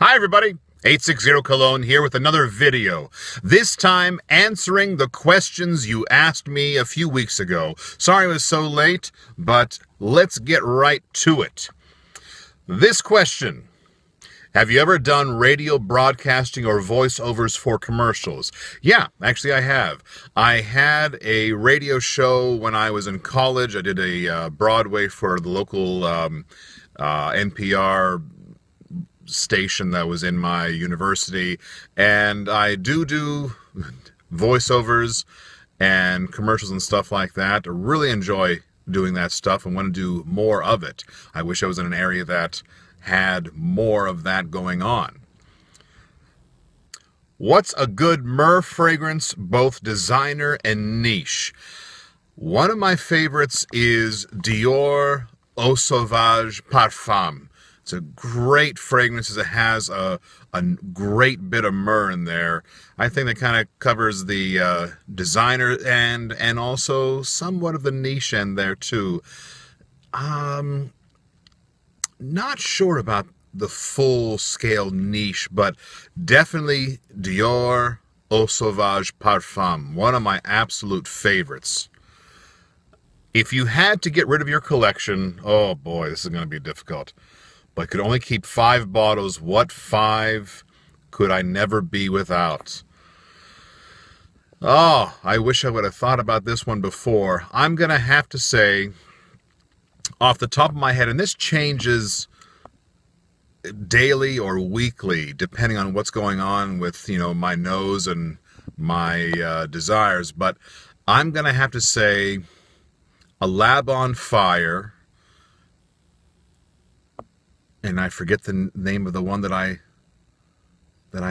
Hi everybody, 860 Cologne here with another video. This time answering the questions you asked me a few weeks ago. Sorry it was so late, but let's get right to it. This question: have you ever done radio broadcasting or voiceovers for commercials? Yeah, actually I have. I had a radio show when I was in college. I did a Broadway for the local NPR station that was in my university, and I do voiceovers and commercials and stuff like that. I really enjoy doing that stuff and want to do more of it. I wish I was in an area that had more of that going on. What's a good myrrh fragrance, both designer and niche? One of my favorites is Dior Eau Sauvage Parfum. It's a great fragrance as it has a great bit of myrrh in there. I think that kind of covers the designer end and also somewhat of the niche end there too. Not sure about the full-scale niche, but definitely Dior Eau Sauvage Parfum, one of my absolute favorites. If you had to get rid of your collection, oh boy, this is going to be difficult, but could only keep 5 bottles, what 5 could I never be without? Oh, I wish I would have thought about this one before. I'm going to have to say, off the top of my head, and this changes daily or weekly, depending on what's going on with, my nose and my desires, but I'm going to have to say a Lab on Fire, and I forget the name of the one that I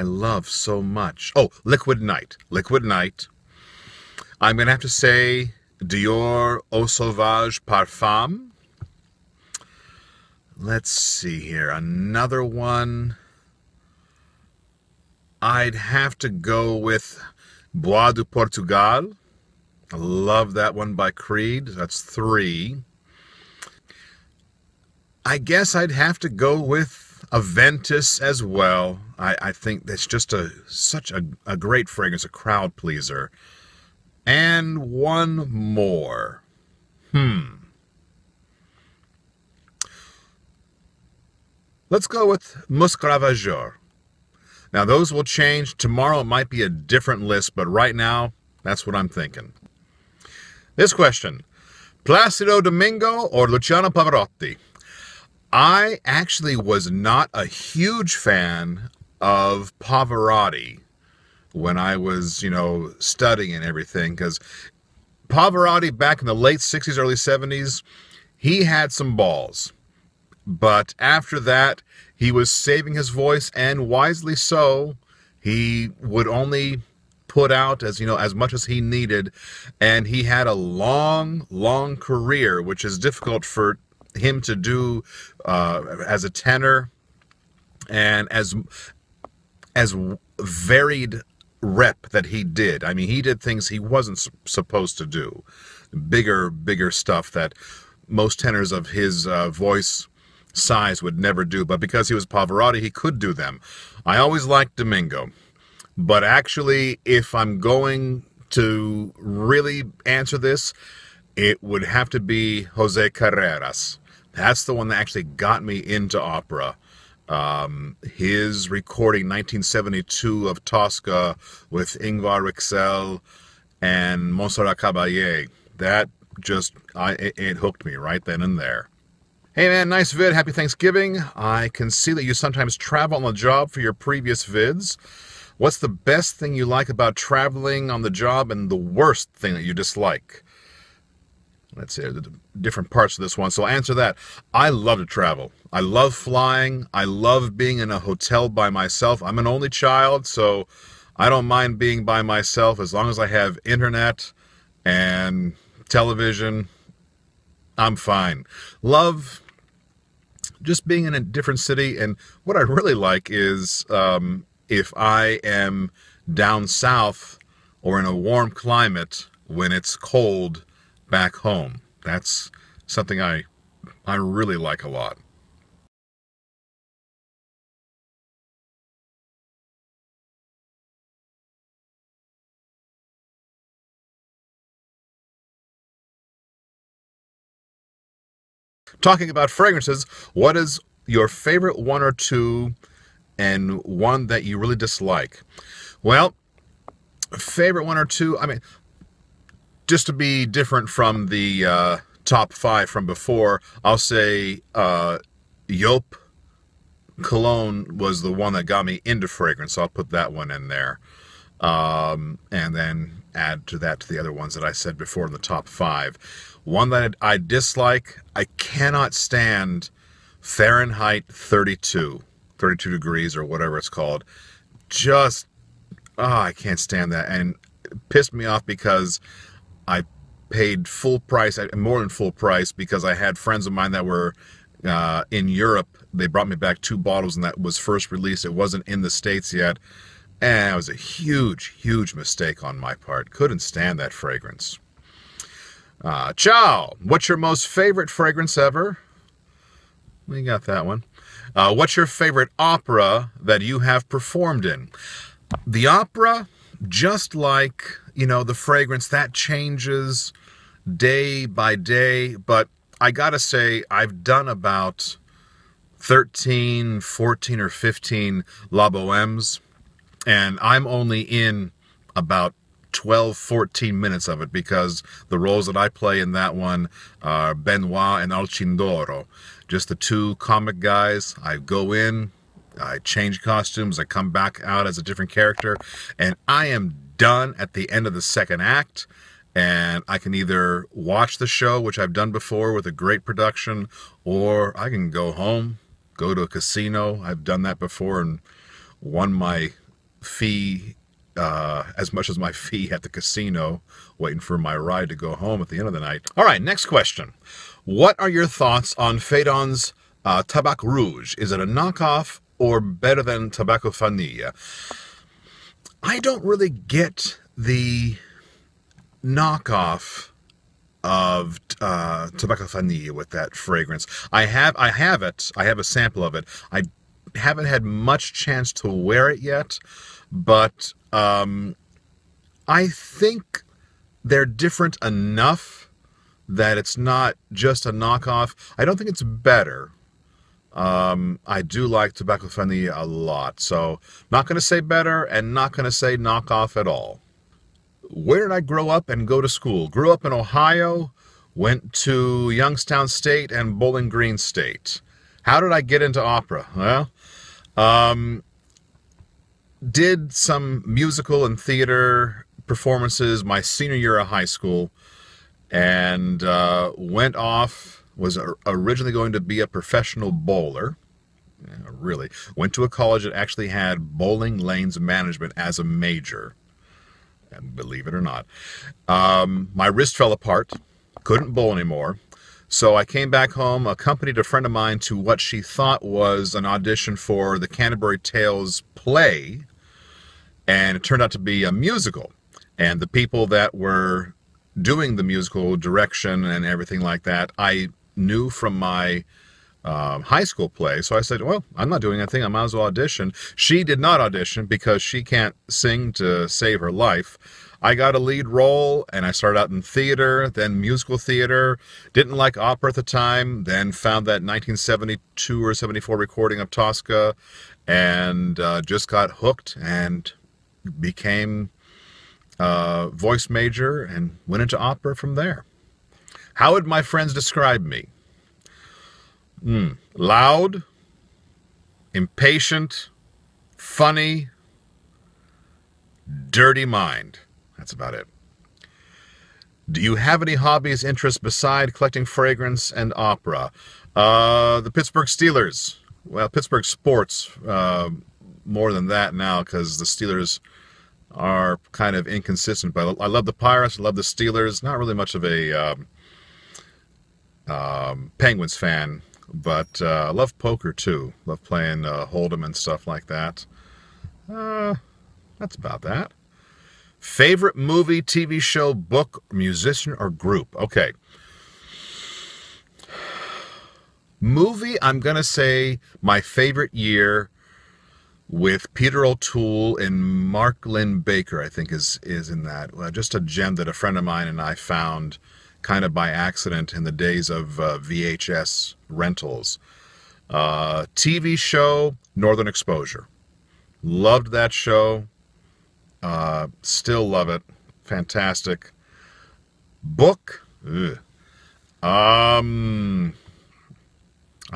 love so much. Oh, Liquid Night. Liquid Night. I'm going to have to say Dior Eau Sauvage Parfum. Let's see here. Another one. I'd have to go with Bois de Portugal. I love that one by Creed. That's 3. I guess I'd have to go with Aventus as well. I think that's just such a great fragrance, a crowd pleaser. And one more. Let's go with Musc Ravageur. Now those will change. Tomorrow it might be a different list, but right now, that's what I'm thinking. This question: Placido Domingo or Luciano Pavarotti? I actually was not a huge fan of Pavarotti when I was, studying and everything, because Pavarotti back in the late 60s, early 70s, he had some balls. But after that, he was saving his voice, and wisely so. He would only put out as much as he needed, and he had a long career, which is difficult for him to do as a tenor, and as varied rep that he did. I mean, he did things he wasn't supposed to do, bigger stuff that most tenors of his voice size would never do, but because he was Pavarotti, he could do them. I always liked Domingo, but actually, if I'm going to really answer this, it would have to be Jose Carreras. That's the one that actually got me into opera. His recording 1972 of Tosca with Ingvar Rixell and Montserrat Caballé, that just, it hooked me right then and there. Hey man, nice vid. Happy Thanksgiving. I can see that you sometimes travel on the job for your previous vids. What's the best thing you like about traveling on the job and the worst thing that you dislike? Let's see, the different parts of this one. So I'll answer that. I love to travel. I love flying. I love being in a hotel by myself. I'm an only child, so I don't mind being by myself as long as I have internet and television. I'm fine. Love just being in a different city, and what I really like is if I am down south or in a warm climate when it's cold back home. That's something I really like a lot. Talking about fragrances, what is your favorite one or two and one that you really dislike? Well, favorite one or two, I mean, just to be different from the top 5 from before, I'll say Yop Cologne was the one that got me into fragrance, so I'll put that one in there. And then add to that to the other ones that I said before in the top 5. One that I dislike, I cannot stand Fahrenheit 32 degrees or whatever it's called. Just, I can't stand that. And it pissed me off because I paid full price, more than full price, because I had friends of mine that were in Europe. They brought me back 2 bottles, and that was first released. It wasn't in the States yet. And it was a huge, huge mistake on my part. Couldn't stand that fragrance. Ciao! What's your most favorite fragrance ever? We got that one. What's your favorite opera that you have performed in? The opera, just like, you know, the fragrance, that changes day by day. But I gotta say, I've done about 13, 14, or 15 La Bohèmes. And I'm only in about 12, 14 minutes of it because the roles that I play in that one are Benoit and Alcindoro. Just the 2 comic guys. I go in, I change costumes, I come back out as a different character, and I am done at the end of the 2nd act. And I can either watch the show, which I've done before with a great production, or I can go home, go to a casino. I've done that before and won my fee, as much as my fee at the casino, waiting for my ride to go home at the end of the night. All right, next question. What are your thoughts on Phaidon's Taboc Rouge? Is it a knockoff or better than Tobacco Vanilla? I don't really get the knockoff of Tobacco Vanilla with that fragrance. I have it. I have a sample of it. I haven't had much chance to wear it yet, but I think they're different enough that it's not just a knockoff. I don't think it's better. I do like Tobacco Vanilla a lot, so not going to say better and not going to say knockoff at all. Where did I grow up and go to school? Grew up in Ohio, went to Youngstown State and Bowling Green State. How did I get into opera? Well, did some musical and theater performances my senior year of high school, and went off, was originally going to be a professional bowler. Yeah, really. Went to a college that actually had bowling lanes management as a major. And believe it or not. My wrist fell apart. Couldn't bowl anymore. So I came back home, accompanied a friend of mine to what she thought was an audition for the Canterbury Tales play, and it turned out to be a musical. And the people that were doing the musical direction and everything like that, I knew from my high school play. So I said, well, I'm not doing anything. I might as well audition. She did not audition because she can't sing to save her life. I got a lead role, and I started out in theater, then musical theater. Didn't like opera at the time, then found that 1972 or 74 recording of Tosca, and just got hooked and became voice major and went into opera from there. How would my friends describe me? Loud, impatient, funny, dirty mind. That's about it. Do you have any hobbies, interests beside collecting fragrance and opera? The Pittsburgh Steelers. Well, Pittsburgh sports, more than that now, because the Steelers are kind of inconsistent. But I love the Pirates, I love the Steelers. Not really much of a Penguins fan, but I love poker too. Love playing Hold'em and stuff like that. That's about that. Favorite movie, TV show, book, musician, or group? Okay. Movie, I'm going to say my favorite year with Peter O'Toole and Mark Lynn Baker, I think is in that. Just a gem that a friend of mine and I found kind of by accident in the days of VHS rentals. TV show, Northern Exposure. Loved that show. Still love it. Fantastic. Book. Ugh. I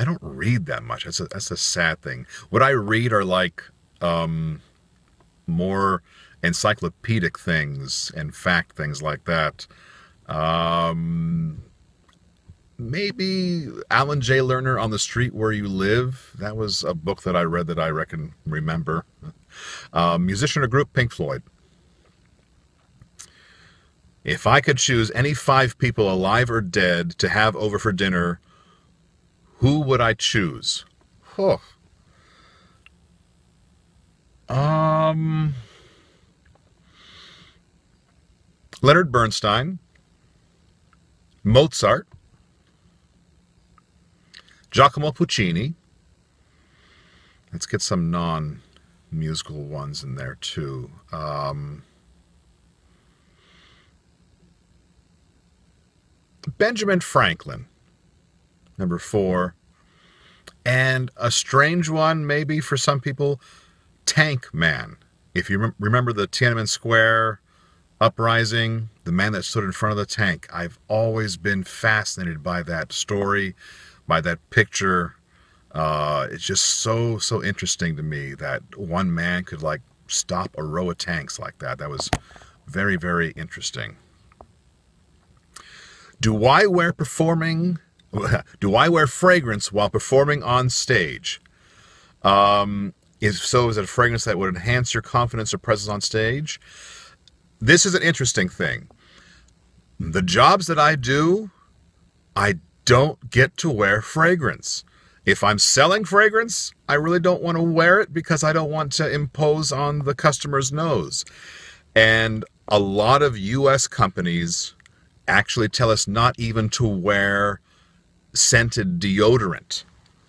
don't read that much. That's a sad thing. What I read are like more encyclopedic things and fact things like that. Maybe Alan J. Lerner, On the Street Where You Live. That was a book that I read that I remember. Musician or group, Pink Floyd. If I could choose any 5 people, alive or dead, to have over for dinner, who would I choose? Huh. Leonard Bernstein, Mozart, Giacomo Puccini. Let's get some non-musical ones in there too. Benjamin Franklin, number 4. And a strange one, maybe for some people, Tank Man. If you remember the Tiananmen Square uprising, the man that stood in front of the tank. I've always been fascinated by that story, by that picture. It's just so interesting to me that one man could like stop a row of tanks like that. That was very, very interesting. Do I wear fragrance while performing on stage? If so, is it a fragrance that would enhance your confidence or presence on stage? This is an interesting thing. The jobs that I do, I don't get to wear fragrance. If I'm selling fragrance, I really don't want to wear it because I don't want to impose on the customer's nose. And a lot of U.S. companies actually tell us not even to wear scented deodorant.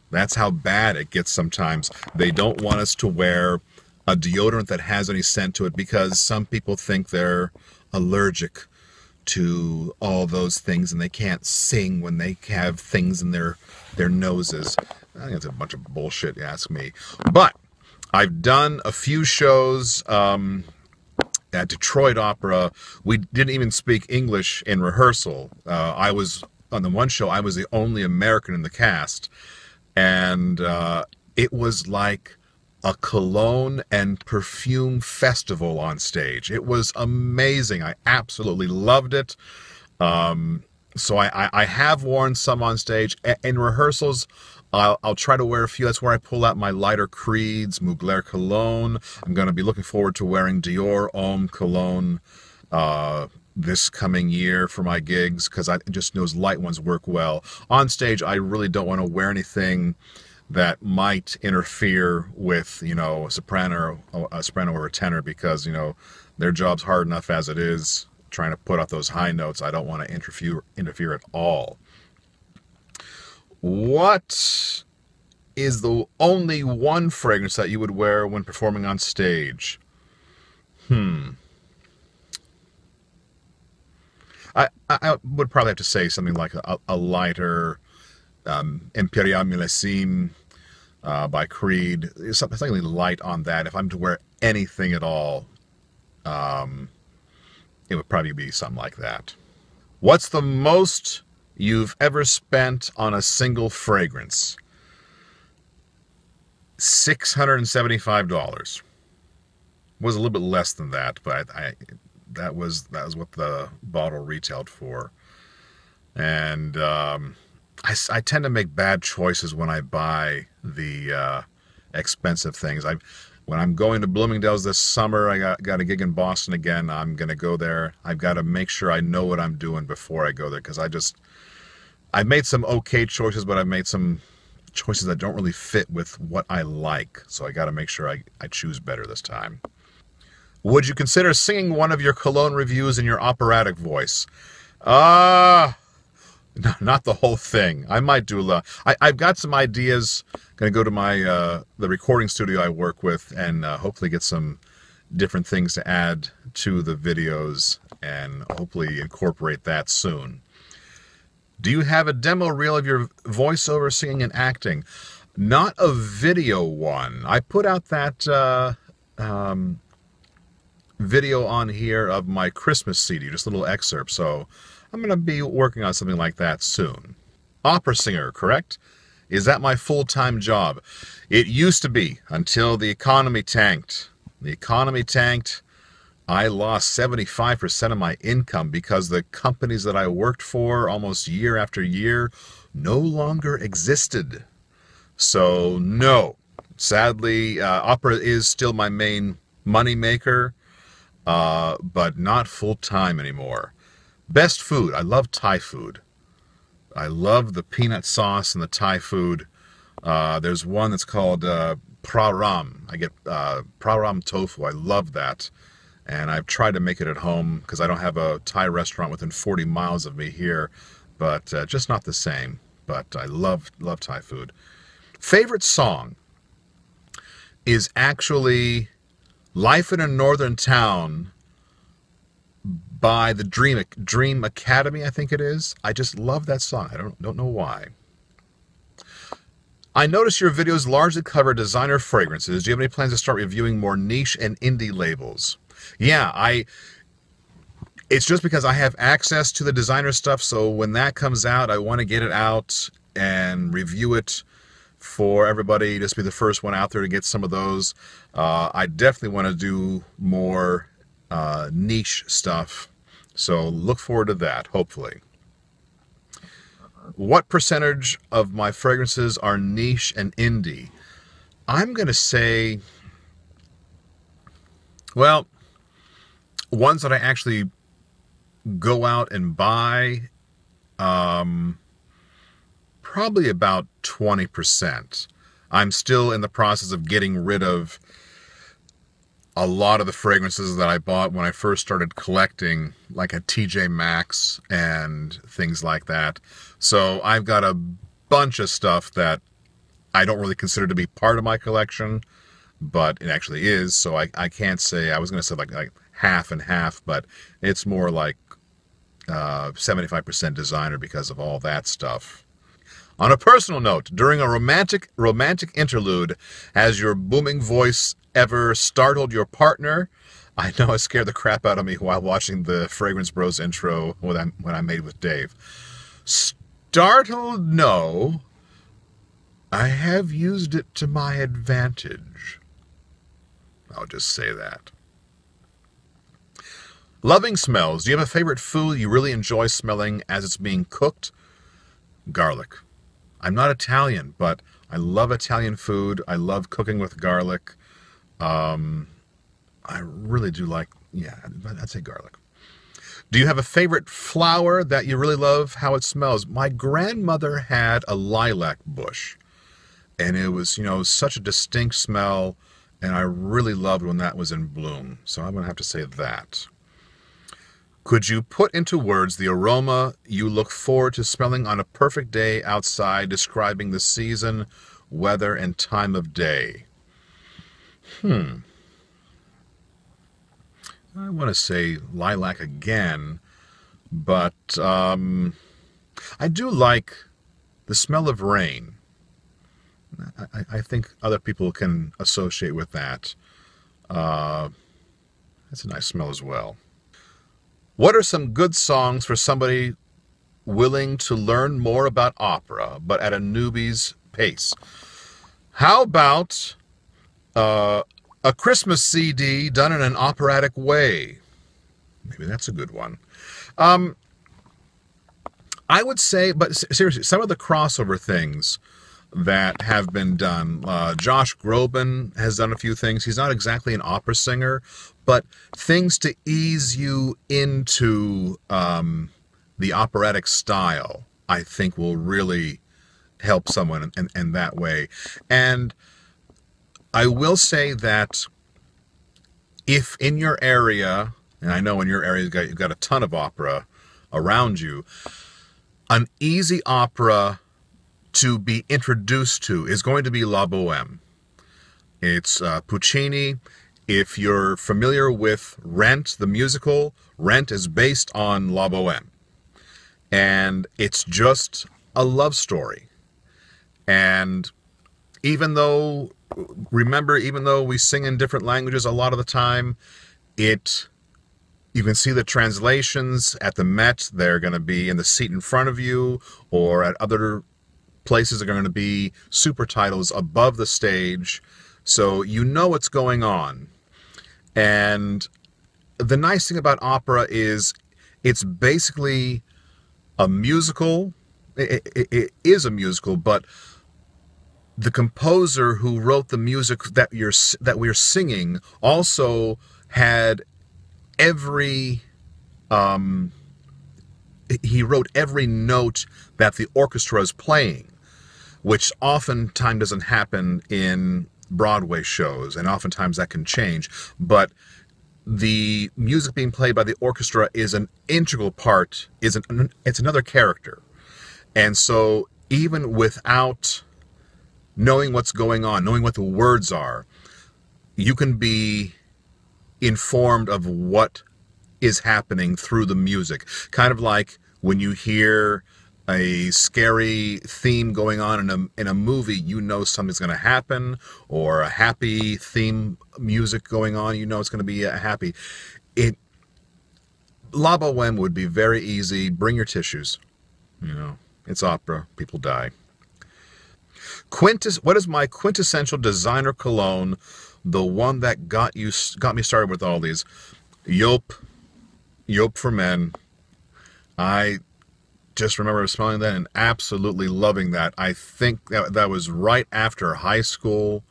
That's how bad it gets sometimes. They don't want us to wear a deodorant that has any scent to it because some people think they're allergic to all those things and they can't sing when they have things in their noses. I think it's a bunch of bullshit, you ask me. But I've done a few shows at Detroit Opera. We didn't even speak English in rehearsal. I was on the one show, I was the only American in the cast, and it was like a cologne and perfume festival on stage. It was amazing. I absolutely loved it. So I have worn some on stage. In rehearsals, I'll try to wear a few. That's where I pull out my lighter creeds, Mugler cologne. I'm going to be looking forward to wearing Dior Homme cologne this coming year for my gigs because I just know those light ones work well. On stage, I really don't want to wear anything that might interfere with, you know, a soprano or a tenor because, you know, their job's hard enough as it is trying to put out those high notes. I don't want to interfere at all. What is the only one fragrance that you would wear when performing on stage? I would probably have to say something like a lighter Imperial Millésime by Creed. Something light on that. If I'm to wear anything at all, it would probably be something like that. What's the most you've ever spent on a single fragrance? $675. Was a little bit less than that, but that was what the bottle retailed for. And I tend to make bad choices when I buy the expensive things. When I'm going to Bloomingdale's this summer, I got a gig in Boston again. I'm going to go there. I've got to make sure I know what I'm doing before I go there because I've made some okay choices, but I've made some choices that don't really fit with what I like. So I got to make sure I choose better this time. Would you consider singing one of your cologne reviews in your operatic voice? No, not the whole thing. I might do I've got some ideas. Going to go to my the recording studio I work with and hopefully get some different things to add to the videos and hopefully incorporate that soon. Do you have a demo reel of your voiceover singing and acting? Not a video one. I put out that video on here of my Christmas CD, just a little excerpt, so I'm going to be working on something like that soon. Opera singer, correct? Is that my full-time job? It used to be, until the economy tanked. The economy tanked. I lost 75% of my income because the companies that I worked for almost year after year no longer existed. So, no. Sadly, opera is still my main money maker, but not full-time anymore. Best food. I love Thai food. I love the peanut sauce and the Thai food. There's one that's called praram. I get praram tofu. I love that. And I've tried to make it at home because I don't have a Thai restaurant within 40 miles of me here. But just not the same. But I love Thai food. Favorite song is actually Life in a Northern Town by the Dream Academy, I think it is. I just love that song. I don't know why. I notice your videos largely cover designer fragrances. Do you have any plans to start reviewing more niche and indie labels? Yeah, it's just because I have access to the designer stuff, so when that comes out, I want to get it out and review it for everybody, just be the first one out there to get some of those. I definitely want to do more niche stuff, so look forward to that, hopefully. What percentage of my fragrances are niche and indie? I'm going to say, well, ones that I actually go out and buy, probably about 20%. I'm still in the process of getting rid of a lot of the fragrances that I bought when I first started collecting, like a TJ Maxx and things like that. So I've got a bunch of stuff that I don't really consider to be part of my collection, but it actually is. So I can't say, I was going to say like half and half, but it's more like 75% designer because of all that stuff. On a personal note, during a romantic interlude, has your booming voice ever startled your partner? I know it scared the crap out of me while watching the Fragrance Bros intro when I made with Dave. Startled, no. I have used it to my advantage. I'll just say that. Loving smells. Do you have a favorite food you really enjoy smelling as it's being cooked? Garlic. I'm not Italian, but I love Italian food. I love cooking with garlic. I really do like, yeah, I'd say garlic. Do you have a favorite flower that you really love how it smells? My grandmother had a lilac bush, and it was, such a distinct smell, and I really loved when that was in bloom. So I'm going to have to say that. Could you put into words the aroma you look forward to smelling on a perfect day outside, describing the season, weather, and time of day? I want to say lilac again, but I do like the smell of rain. I think other people can associate with that. That's a nice smell as well. What are some good songs for somebody willing to learn more about opera, but at a newbie's pace? How about a Christmas CD done in an operatic way? Maybe that's a good one. I would say, but seriously, some of the crossover things that have been done. Josh Groban has done a few things. He's not exactly an opera singer, but things to ease you into the operatic style, I think, will really help someone in that way. And I will say that if in your area, and I know in your area you've got a ton of opera around you, an easy opera to be introduced to is going to be La Boheme. It's Puccini. If you're familiar with Rent, the musical, Rent is based on La Boheme. And it's just a love story. And even though, remember, even though we sing in different languages a lot of the time, you can see the translations at the Met. They're going to be in the seat in front of you, or at other places are going to be super titles above the stage, so you know what's going on. And the nice thing about opera is it's basically a musical. It is a musical, but the composer who wrote the music that we're singing also had every he wrote every note that the orchestra is playing, which oftentimes doesn't happen in Broadway shows, and oftentimes that can change. But the music being played by the orchestra is an integral part, it's another character. And so even without knowing what's going on, knowing what the words are, you can be informed of what is happening through the music. Kind of like when you hear a scary theme going on in a movie, you know something's going to happen, or a happy theme music going on, you know it's going to be happy. La Boheme would be very easy. Bring your tissues. You know, it's opera. People die. What is my quintessential designer cologne? The one that got me started with all these. Yelp for Men. I just remember smelling that and absolutely loving that. I think that was right after high school,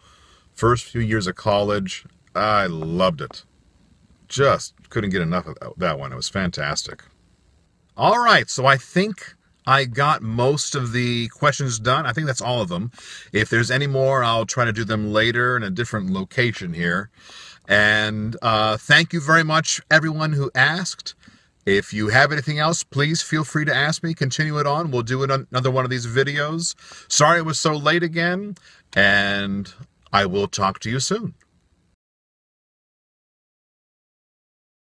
first few years of college. I loved it. Just couldn't get enough of that one. It was fantastic. All right, so I think I got most of the questions done. I think that's all of them. If there's any more, I'll try to do them later in a different location here. And thank you very much, everyone who asked. If you have anything else, please feel free to ask me. Continue it on. We'll do another one of these videos. Sorry it was so late again, and I will talk to you soon.